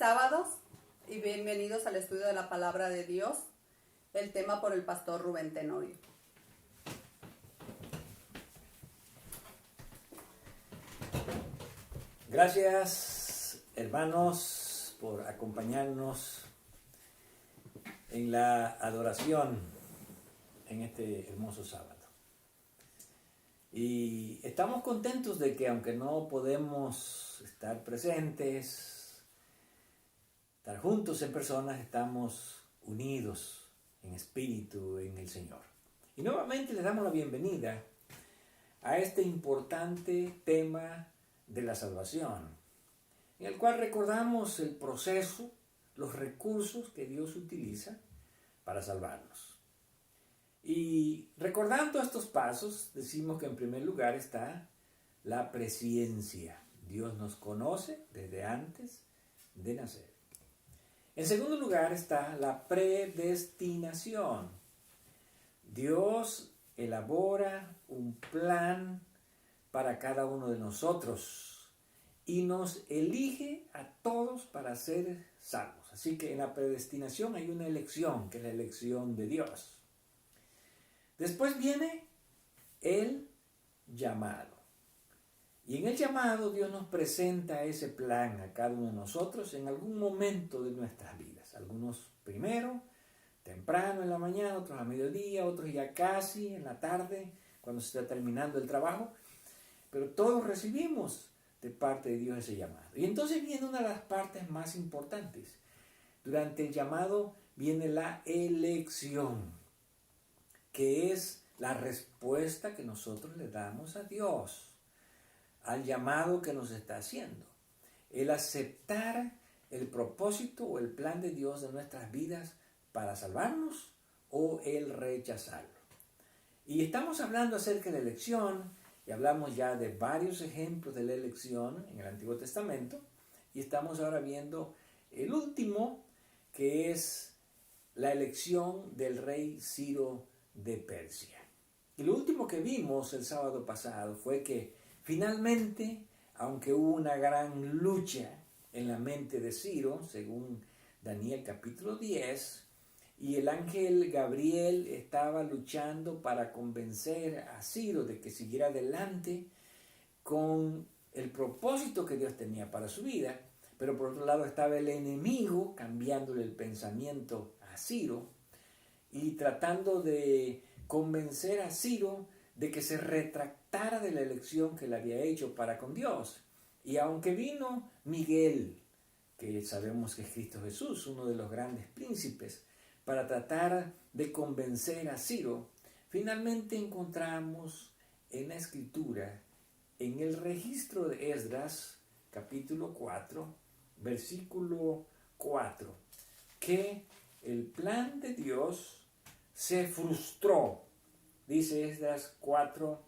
sábados y bienvenidos al estudio de la palabra de Dios, el tema por el pastor Rubén Tenorio. Gracias, hermanos, por acompañarnos en la adoración en este hermoso sábado. Y estamos contentos de que aunque no podemos estar presentes, estar juntos en personas, estamos unidos en espíritu en el Señor. Y nuevamente les damos la bienvenida a este importante tema de la salvación, en el cual recordamos el proceso, los recursos que Dios utiliza para salvarnos. Y recordando estos pasos, decimos que en primer lugar está la presciencia. Dios nos conoce desde antes de nacer. En segundo lugar está la predestinación. Dios elabora un plan para cada uno de nosotros y nos elige a todos para ser salvos. Así que en la predestinación hay una elección, que es la elección de Dios. Después viene el llamado. Y en el llamado Dios nos presenta ese plan a cada uno de nosotros en algún momento de nuestras vidas. Algunos primero, temprano en la mañana, otros a mediodía, otros ya casi en la tarde, cuando se está terminando el trabajo. Pero todos recibimos de parte de Dios ese llamado. Y entonces viene una de las partes más importantes. Durante el llamado viene la elección, que es la respuesta que nosotros le damos a Dios, al llamado que nos está haciendo. El aceptar el propósito o el plan de Dios de nuestras vidas para salvarnos o el rechazarlo. Y estamos hablando acerca de la elección y hablamos ya de varios ejemplos de la elección en el Antiguo Testamento y estamos ahora viendo el último, que es la elección del rey Ciro de Persia. Y lo último que vimos el sábado pasado fue que finalmente, aunque hubo una gran lucha en la mente de Ciro, según Daniel capítulo 10, y el ángel Gabriel estaba luchando para convencer a Ciro de que siguiera adelante con el propósito que Dios tenía para su vida, pero por otro lado estaba el enemigo cambiándole el pensamiento a Ciro y tratando de convencer a Ciro de que se retractara de la elección que le había hecho para con Dios. Y aunque vino Miguel, que sabemos que es Cristo Jesús, uno de los grandes príncipes, para tratar de convencer a Ciro, finalmente encontramos en la Escritura, en el registro de Esdras, capítulo 4, versículo 4, que el plan de Dios se frustró. Dice Esdras 4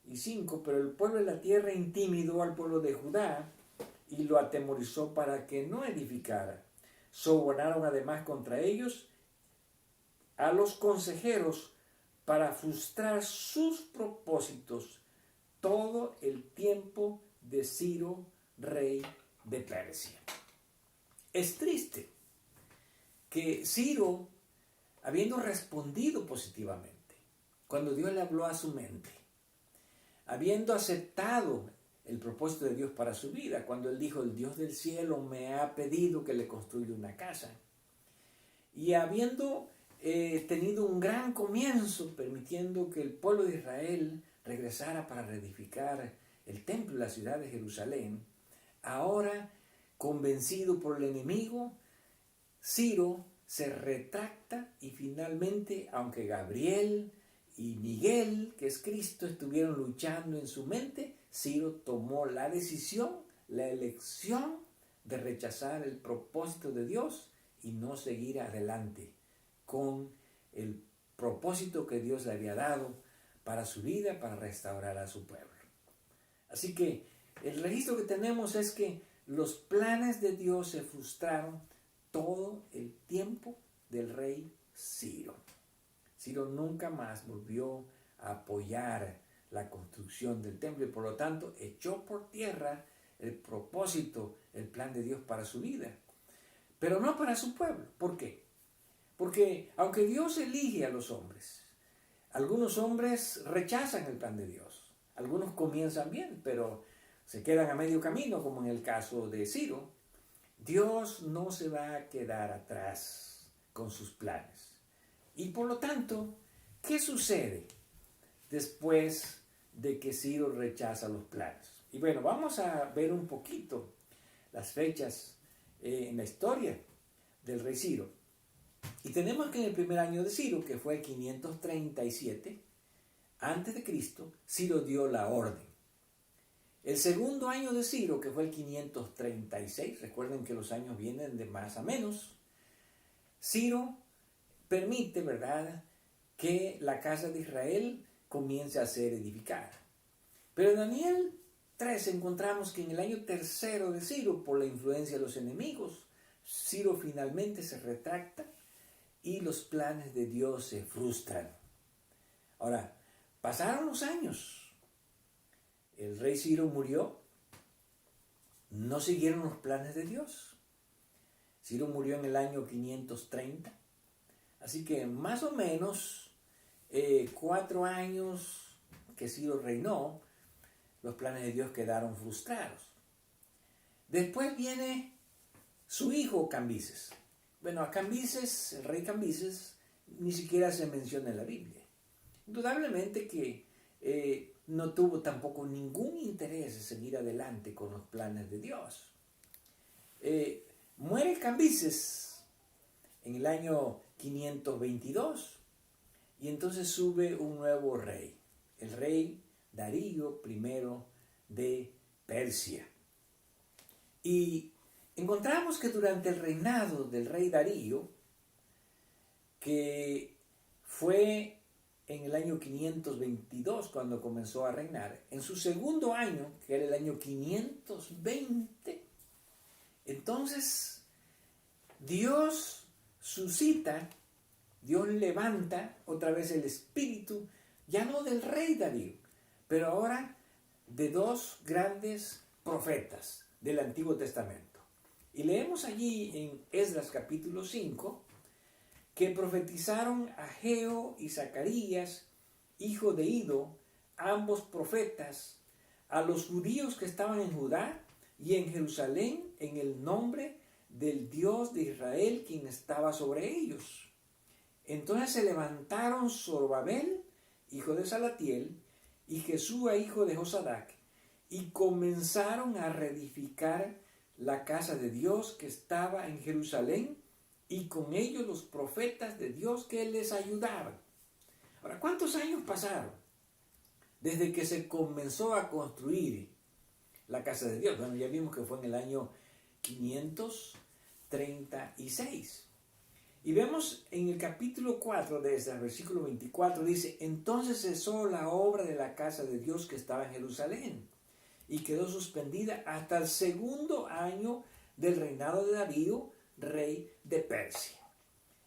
y 5, pero el pueblo de la tierra intimidó al pueblo de Judá y lo atemorizó para que no edificara. Sobornaron además contra ellos a los consejeros para frustrar sus propósitos todo el tiempo de Ciro, rey de Persia. Es triste que Ciro, habiendo respondido positivamente, cuando Dios le habló a su mente, habiendo aceptado el propósito de Dios para su vida, cuando él dijo, el Dios del cielo me ha pedido que le construya una casa, y habiendo tenido un gran comienzo, permitiendo que el pueblo de Israel regresara para reedificar el templo y la ciudad de Jerusalén, ahora, convencido por el enemigo, Ciro se retracta y finalmente, aunque Gabriel y Miguel, que es Cristo, estuvieron luchando en su mente, Ciro tomó la decisión, la elección de rechazar el propósito de Dios y no seguir adelante con el propósito que Dios le había dado para su vida, para restaurar a su pueblo. Así que el registro que tenemos es que los planes de Dios se frustraron todo el tiempo del rey Ciro. Ciro nunca más volvió a apoyar la construcción del templo y por lo tanto echó por tierra el propósito, el plan de Dios para su vida, pero no para su pueblo. ¿Por qué? Porque aunque Dios elige a los hombres, algunos hombres rechazan el plan de Dios. Algunos comienzan bien, pero se quedan a medio camino, como en el caso de Ciro. Dios no se va a quedar atrás con sus planes. Y por lo tanto, ¿qué sucede después de que Ciro rechaza los planes? Y bueno, vamos a ver un poquito las fechas en la historia del rey Ciro. Y tenemos que en el primer año de Ciro, que fue el 537 antes de Cristo, Ciro dio la orden. El segundo año de Ciro, que fue el 536, recuerden que los años vienen de más a menos, Ciro permite, ¿verdad?, que la casa de Israel comience a ser edificada. Pero en Daniel 3 encontramos que en el año tercero de Ciro, por la influencia de los enemigos, Ciro finalmente se retracta y los planes de Dios se frustran. Ahora, pasaron los años. El rey Ciro murió. No siguieron los planes de Dios. Ciro murió en el año 530. Así que más o menos 4 años que Ciro reinó, los planes de Dios quedaron frustrados. Después viene su hijo Cambises. Bueno, a Cambises, el rey Cambises, ni siquiera se menciona en la Biblia. Indudablemente que no tuvo tampoco ningún interés en seguir adelante con los planes de Dios. Muere Cambises en el año 522 y entonces sube un nuevo rey, el rey Darío I de Persia. Y encontramos que durante el reinado del rey Darío, que fue en el año 522 cuando comenzó a reinar, en su segundo año, que era el año 520, entonces Dios suscita, Dios levanta otra vez el espíritu, ya no del rey Darío, pero ahora de 2 grandes profetas del Antiguo Testamento. Y leemos allí en Esdras capítulo 5, que profetizaron Ageo y Zacarías, hijo de Ido, ambos profetas, a los judíos que estaban en Judá y en Jerusalén en el nombre del Dios de Israel, quien estaba sobre ellos. Entonces se levantaron Zorobabel, hijo de Salatiel, y Jesúa, hijo de Josadac, y comenzaron a reedificar la casa de Dios que estaba en Jerusalén, y con ellos los profetas de Dios que les ayudaban. Ahora, ¿cuántos años pasaron desde que se comenzó a construir la casa de Dios? Bueno, ya vimos que fue en el año 536. Y vemos en el capítulo 4 de ese versículo 24, dice: entonces cesó la obra de la casa de Dios que estaba en Jerusalén y quedó suspendida hasta el segundo año del reinado de Darío, rey de Persia.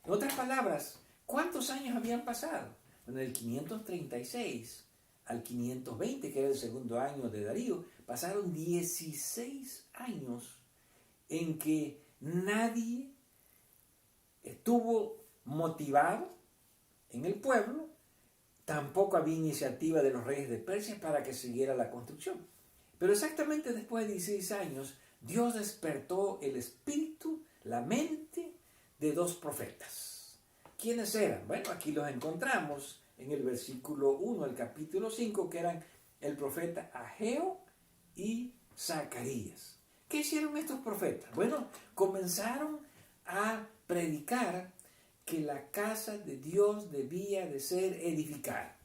En otras palabras, ¿cuántos años habían pasado? En el 536 al 520, que era el segundo año de Darío, pasaron 16 años en que nadie estuvo motivado en el pueblo, tampoco había iniciativa de los reyes de Persia para que siguiera la construcción. Pero exactamente después de 16 años, Dios despertó el espíritu, la mente de 2 profetas. ¿Quiénes eran? Bueno, aquí los encontramos en el versículo 1 del capítulo 5, que eran el profeta Ageo y Zacarías. ¿Qué hicieron estos profetas? Bueno, comenzaron a predicar que la casa de Dios debía de ser edificada,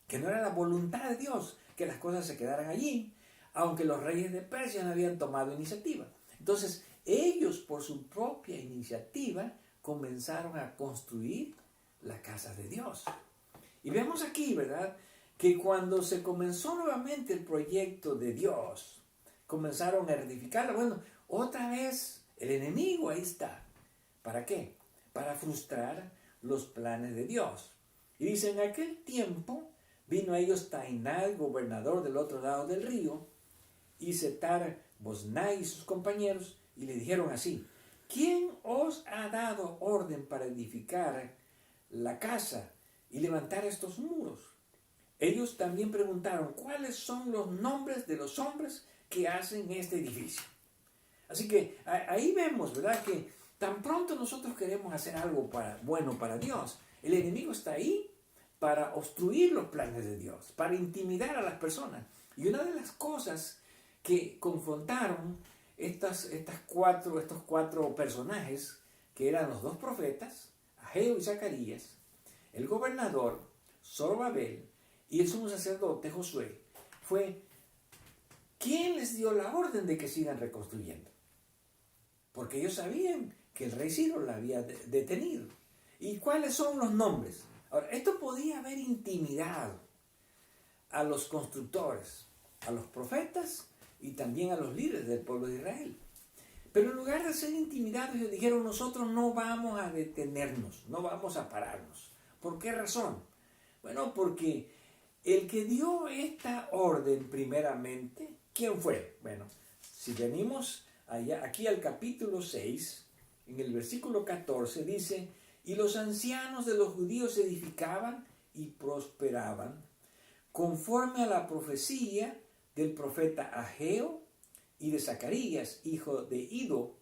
que no era la voluntad de Dios que las cosas se quedaran allí, aunque los reyes de Persia no habían tomado iniciativa. Entonces, ellos por su propia iniciativa comenzaron a construir la casa de Dios. Y vemos aquí, ¿verdad?, que cuando se comenzó nuevamente el proyecto de Dios, comenzaron a edificarla. Bueno, otra vez el enemigo ahí está. ¿Para qué? Para frustrar los planes de Dios. Y dice: en aquel tiempo vino a ellos Tainai, gobernador del otro lado del río, y Setar Boznai y sus compañeros, y le dijeron así: ¿quién os ha dado orden para edificar la casa y levantar estos muros? Ellos también preguntaron: ¿cuáles son los nombres de los hombres que hacen este edificio? Así que ahí vemos, ¿verdad?, que tan pronto nosotros queremos hacer algo bueno para Dios, el enemigo está ahí para obstruir los planes de Dios, para intimidar a las personas. Y una de las cosas que confrontaron estos cuatro personajes, que eran los dos profetas, Ageo y Zacarías, el gobernador Zorobabel y el sumo sacerdote Josué, fue: ¿quién les dio la orden de que sigan reconstruyendo? Porque ellos sabían que el rey Ciro la había detenido. ¿Y cuáles son los nombres? Ahora, esto podía haber intimidado a los constructores, a los profetas y también a los líderes del pueblo de Israel. Pero en lugar de ser intimidados, ellos dijeron: nosotros no vamos a detenernos, no vamos a pararnos. ¿Por qué razón? Bueno, porque el que dio esta orden primeramente, ¿quién fue? Bueno, si venimos aquí al capítulo 6, en el versículo 14, dice: y los ancianos de los judíos edificaban y prosperaban, conforme a la profecía del profeta Ageo y de Zacarías, hijo de Ido.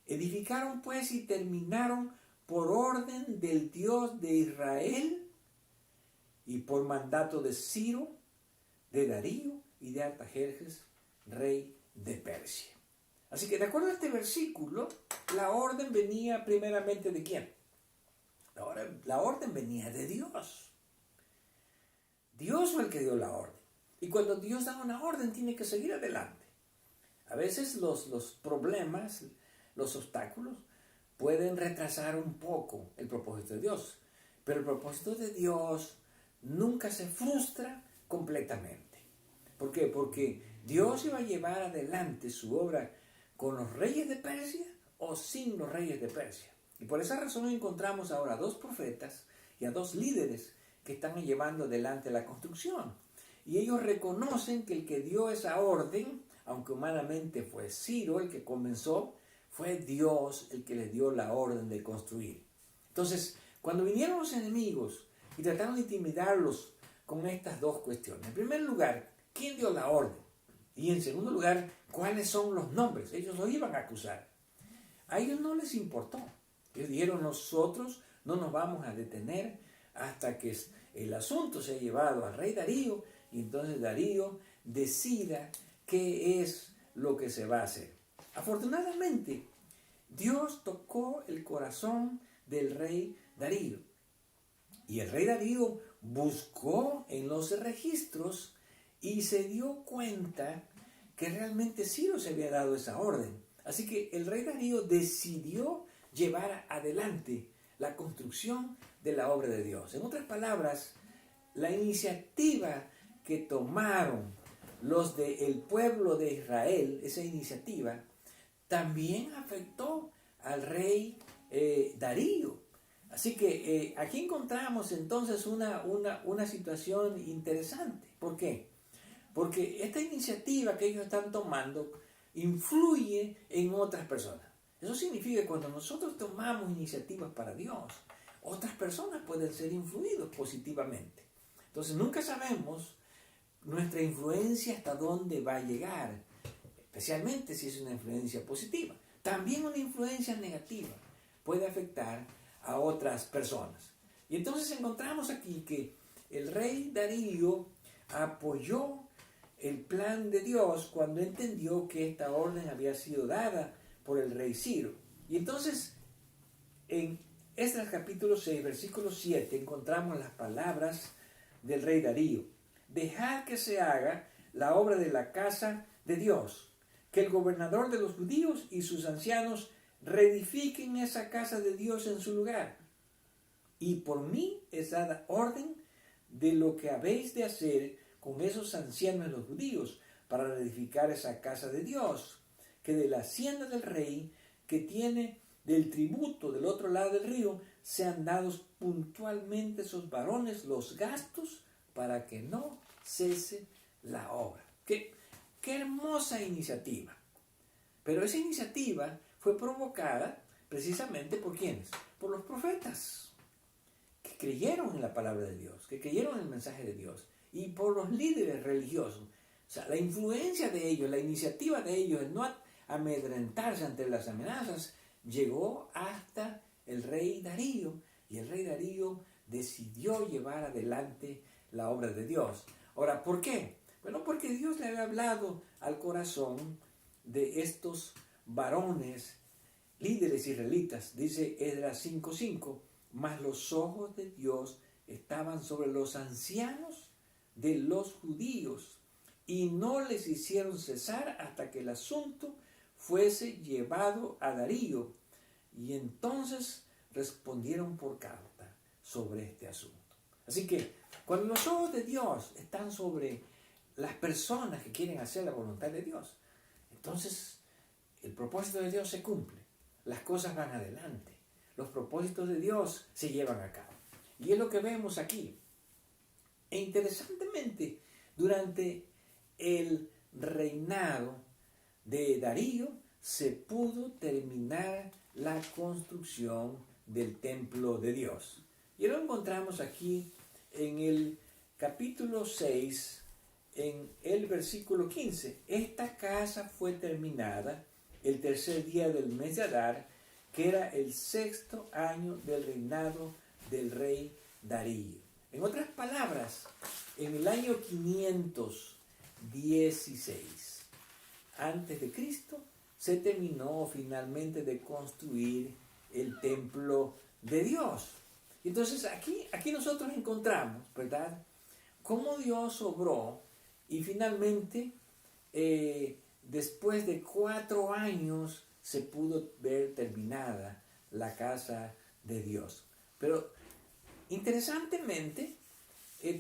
Edificaron pues y terminaron por orden del Dios de Israel y por mandato de Ciro, de Darío y de Artajerjes, rey de Persia. Así que de acuerdo a este versículo, la orden venía primeramente ¿de quién? La orden venía de Dios. Dios fue el que dio la orden. Y cuando Dios da una orden, tiene que seguir adelante. A veces los problemas, los obstáculos, pueden retrasar un poco el propósito de Dios. Pero el propósito de Dios nunca se frustra completamente. ¿Por qué? Porque Dios iba a llevar adelante su obra con los reyes de Persia o sin los reyes de Persia. Y por esa razón encontramos ahora a dos profetas y a dos líderes que están llevando adelante la construcción. Y ellos reconocen que el que dio esa orden, aunque humanamente fue Ciro el que comenzó, fue Dios el que les dio la orden de construir. Entonces, cuando vinieron los enemigos y trataron de intimidarlos con estas dos cuestiones: en primer lugar, ¿quién dio la orden? Y en segundo lugar, ¿cuáles son los nombres? Ellos lo iban a acusar. A ellos no les importó. Ellos dijeron: nosotros no nos vamos a detener hasta que el asunto sea llevado al rey Darío, y entonces Darío decida qué es lo que se va a hacer. Afortunadamente, Dios tocó el corazón del rey Darío. Y el rey Darío buscó en los registros y se dio cuenta que realmente Ciro se había dado esa orden. Así que el rey Darío decidió llevar adelante la construcción de la obra de Dios. En otras palabras, la iniciativa que tomaron los del pueblo de Israel, esa iniciativa, también afectó al rey Darío. Así que aquí encontramos entonces una situación interesante. ¿Por qué? Porque esta iniciativa que ellos están tomando influye en otras personas. Eso significa que cuando nosotros tomamos iniciativas para Dios, otras personas pueden ser influidos positivamente. Entonces nunca sabemos nuestra influencia hasta dónde va a llegar, especialmente si es una influencia positiva. También una influencia negativa puede afectar a otras personas. Y entonces encontramos aquí que el rey Darío apoyó el plan de Dios cuando entendió que esta orden había sido dada por el rey Ciro. Y entonces en Esdras capítulo 6, versículo 7, encontramos las palabras del rey Darío: dejad que se haga la obra de la casa de Dios, que el gobernador de los judíos y sus ancianos reedifiquen esa casa de Dios en su lugar. Y por mí es dada orden de lo que habéis de hacer con esos ancianos de los judíos para reedificar esa casa de Dios, que de la hacienda del rey que tiene del tributo del otro lado del río sean dados puntualmente esos varones los gastos para que no cese la obra. ¿Qué qué hermosa iniciativa. Pero esa iniciativa fue provocada precisamente ¿por quiénes? Por los profetas, que creyeron en la palabra de Dios, que creyeron en el mensaje de Dios, y por los líderes religiosos. O sea, la influencia de ellos, la iniciativa de ellos en no amedrentarse ante las amenazas, llegó hasta el rey Darío, y el rey Darío decidió llevar adelante la obra de Dios. Ahora, ¿por qué? Bueno, porque Dios le había hablado al corazón de estos varones, líderes israelitas. Dice Esdras 5:5, mas los ojos de Dios estaban sobre los ancianos de los judíos, y no les hicieron cesar hasta que el asunto fuese llevado a Darío. Y entonces respondieron por carta sobre este asunto. Así que cuando los ojos de Dios están sobre las personas que quieren hacer la voluntad de Dios, entonces el propósito de Dios se cumple, las cosas van adelante, los propósitos de Dios se llevan a cabo. Y es lo que vemos aquí. E interesantemente, durante el reinado de Darío se pudo terminar la construcción del templo de Dios. Y lo encontramos aquí en el capítulo 6, en el versículo 15. Esta casa fue terminada el tercer día del mes de Adar, que era el 6º año del reinado del rey Darío. En otras palabras, en el año 516 antes de Cristo se terminó finalmente de construir el templo de Dios. Entonces aquí nosotros encontramos, ¿verdad?, cómo Dios obró y finalmente después de 4 años se pudo ver terminada la casa de Dios. Pero interesantemente,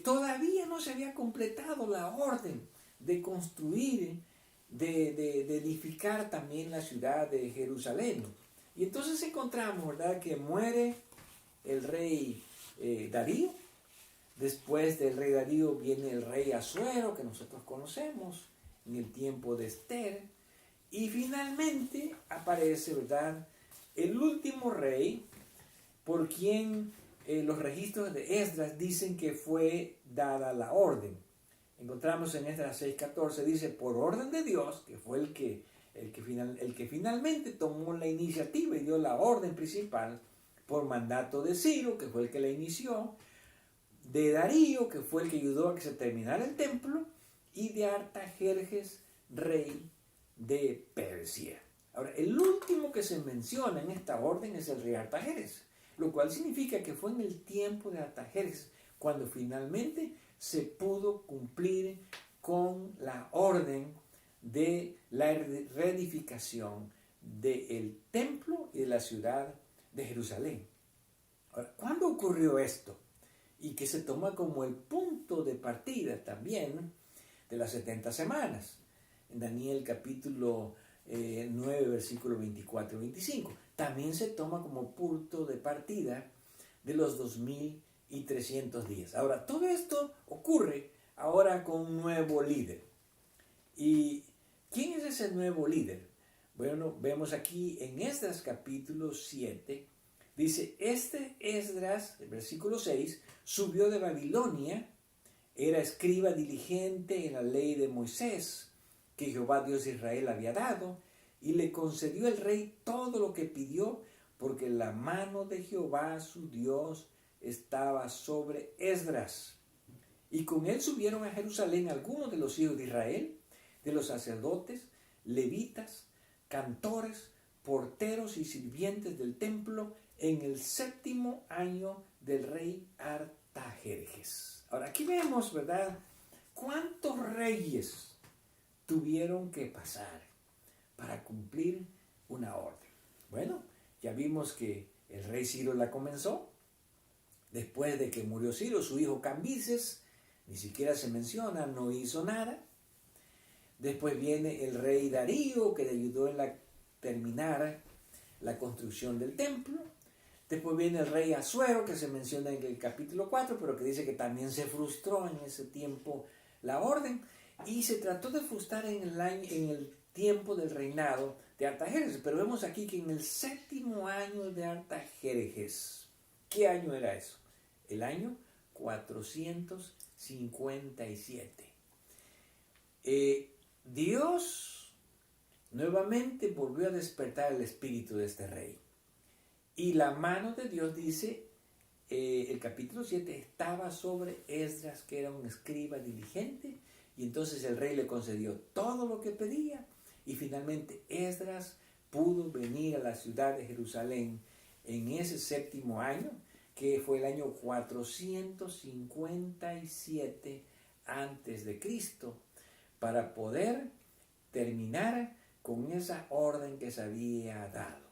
todavía no se había completado la orden de construir, de edificar también la ciudad de Jerusalén. Y entonces encontramos, ¿verdad?, que muere el rey Darío. Después del rey Darío viene el rey Asuero, que nosotros conocemos en el tiempo de Esther. Y finalmente aparece, ¿verdad?, el último rey por quien los registros de Esdras dicen que fue dada la orden. Encontramos en Esdras 6:14, dice, por orden de Dios, que fue el que finalmente tomó la iniciativa y dio la orden principal, por mandato de Ciro, que fue el que la inició, de Darío, que fue el que ayudó a que se terminara el templo, y de Artajerjes, rey de Persia. Ahora, el último que se menciona en esta orden es el rey Artajerjes, lo cual significa que fue en el tiempo de Artajerjes cuando finalmente se pudo cumplir con la orden de la reedificación del templo y de la ciudad de Jerusalén. Ahora, ¿cuándo ocurrió esto? Y que se toma como el punto de partida también de las 70 semanas. En Daniel capítulo 9, versículo 24 y 25. También se toma como punto de partida de los 2300 días. Ahora, todo esto ocurre ahora con un nuevo líder. ¿Y quién es ese nuevo líder? Bueno, vemos aquí en Esdras capítulo 7, dice, este Esdras, el versículo 6, subió de Babilonia, era escriba diligente en la ley de Moisés, que Jehová Dios de Israel había dado, y le concedió el rey todo lo que pidió, porque la mano de Jehová su Dios estaba sobre Esdras. Y con él subieron a Jerusalén algunos de los hijos de Israel, de los sacerdotes, levitas, cantores, porteros y sirvientes del templo, en el 7º año del rey Artajerjes. Ahora, aquí vemos, ¿verdad?, cuántos reyes tuvieron que pasar para cumplir una orden. Bueno, ya vimos que el rey Ciro la comenzó. Después de que murió Ciro, su hijo Cambises, ni siquiera se menciona, no hizo nada. Después viene el rey Darío, que le ayudó en terminar la construcción del templo. Después viene el rey Asuero, que se menciona en el capítulo 4, pero que dice que también se frustró en ese tiempo la orden. y se trató de frustrar en el tiempo del reinado de Artajerjes. Pero vemos aquí que en el 7º año de Artajerjes, ¿qué año era eso? El año 457. Dios nuevamente volvió a despertar el espíritu de este rey. Y la mano de Dios, dice el capítulo 7, estaba sobre Esdras, que era un escriba diligente, y entonces el rey le concedió todo lo que pedía, y finalmente Esdras pudo venir a la ciudad de Jerusalén en ese 7º año, que fue el año 457 antes de Cristo, para poder terminar con esa orden que se había dado.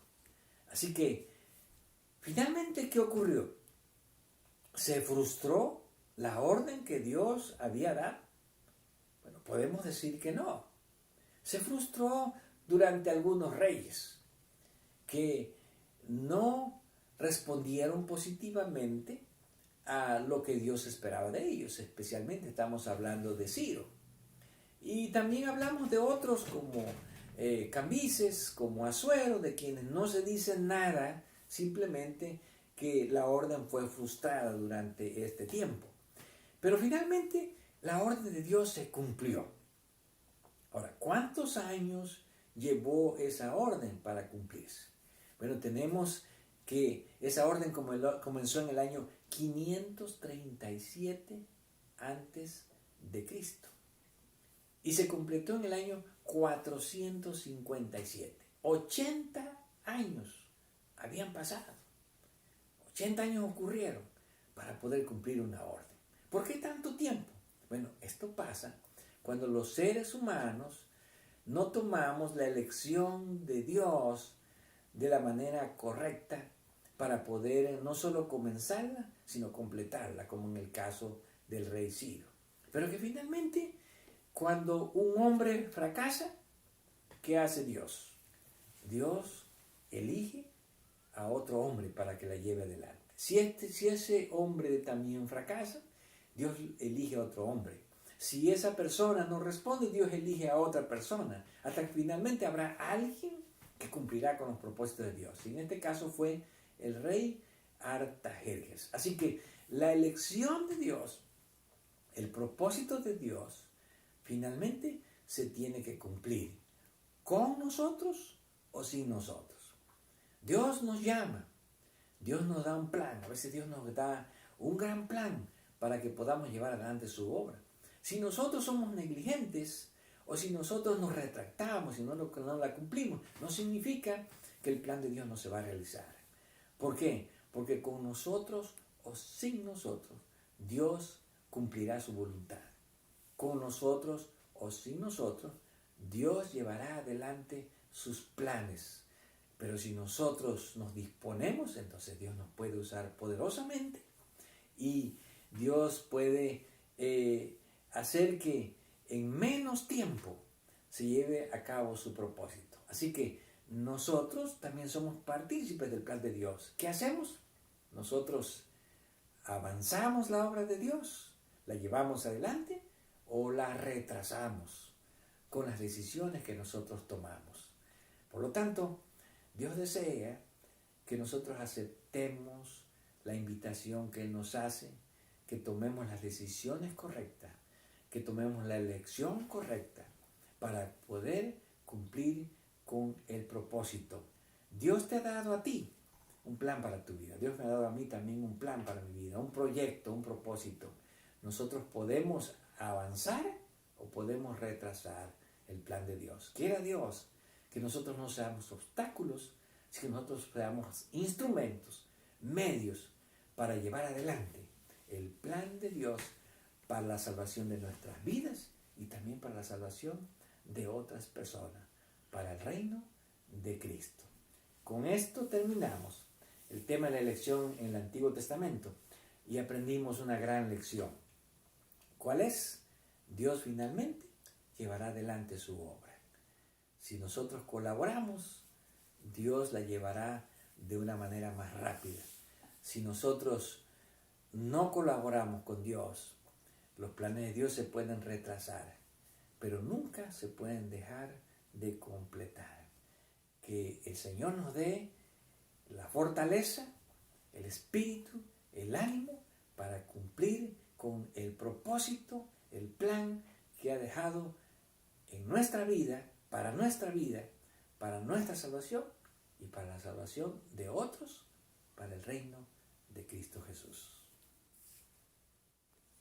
Así que, finalmente, ¿qué ocurrió? ¿Se frustró la orden que Dios había dado? Bueno, podemos decir que no. Se frustró durante algunos reyes que no respondieron positivamente a lo que Dios esperaba de ellos. Especialmente estamos hablando de Ciro. Y también hablamos de otros como Cambises, como Asuero, de quienes no se dice nada, simplemente que la orden fue frustrada durante este tiempo. Pero finalmente la orden de Dios se cumplió. Ahora, ¿cuántos años llevó esa orden para cumplirse? Bueno, tenemos que esa orden comenzó en el año 537 antes de Cristo y se completó en el año 457. 80 años habían pasado. 80 años ocurrieron para poder cumplir una orden. ¿Por qué tanto tiempo? Bueno, esto pasa cuando los seres humanos no tomamos la elección de Dios de la manera correcta para poder no solo comenzarla, sino completarla, como en el caso del rey Ciro. Pero que finalmente, cuando un hombre fracasa, ¿qué hace Dios? Dios elige a otro hombre para que la lleve adelante. Si ese hombre también fracasa, Dios elige a otro hombre. Si esa persona no responde, Dios elige a otra persona, hasta que finalmente habrá alguien que cumplirá con los propósitos de Dios. Y en este caso fue el rey Artajerjes. Así que la elección de Dios, el propósito de Dios, finalmente se tiene que cumplir, con nosotros o sin nosotros. Dios nos llama, Dios nos da un plan, a veces Dios nos da un gran plan para que podamos llevar adelante su obra. Si nosotros somos negligentes o si nosotros nos retractamos y no la cumplimos, no significa que el plan de Dios no se va a realizar. ¿Por qué? Porque con nosotros o sin nosotros, Dios cumplirá su voluntad. Con nosotros o sin nosotros, Dios llevará adelante sus planes. Pero si nosotros nos disponemos, entonces Dios nos puede usar poderosamente y Dios puede hacer que en menos tiempo se lleve a cabo su propósito. Así que nosotros también somos partícipes del plan de Dios. ¿Qué hacemos? Nosotros avanzamos la obra de Dios, la llevamos adelante o la retrasamos con las decisiones que nosotros tomamos. Por lo tanto, Dios desea que nosotros aceptemos la invitación que Él nos hace, que tomemos las decisiones correctas, que tomemos la elección correcta para poder cumplir con el propósito. Dios te ha dado a ti un plan para tu vida. Dios me ha dado a mí también un plan para mi vida, un proyecto, un propósito. Nosotros podemos avanzar o podemos retrasar el plan de Dios. Quiera Dios que nosotros no seamos obstáculos, sino que nosotros seamos instrumentos, medios para llevar adelante el plan de Dios para la salvación de nuestras vidas y también para la salvación de otras personas, para el reino de Cristo. Con esto terminamos el tema de la elección en el Antiguo Testamento y aprendimos una gran lección. ¿Cuál es? Dios finalmente llevará adelante su obra. Si nosotros colaboramos, Dios la llevará de una manera más rápida. Si nosotros no colaboramos con Dios, los planes de Dios se pueden retrasar. pero nunca se pueden dejar de completar. Que el Señor nos dé la fortaleza, el espíritu, el ánimo para cumplir con el propósito, el plan que ha dejado en nuestra vida, para nuestra salvación y para la salvación de otros, para el reino de Cristo Jesús.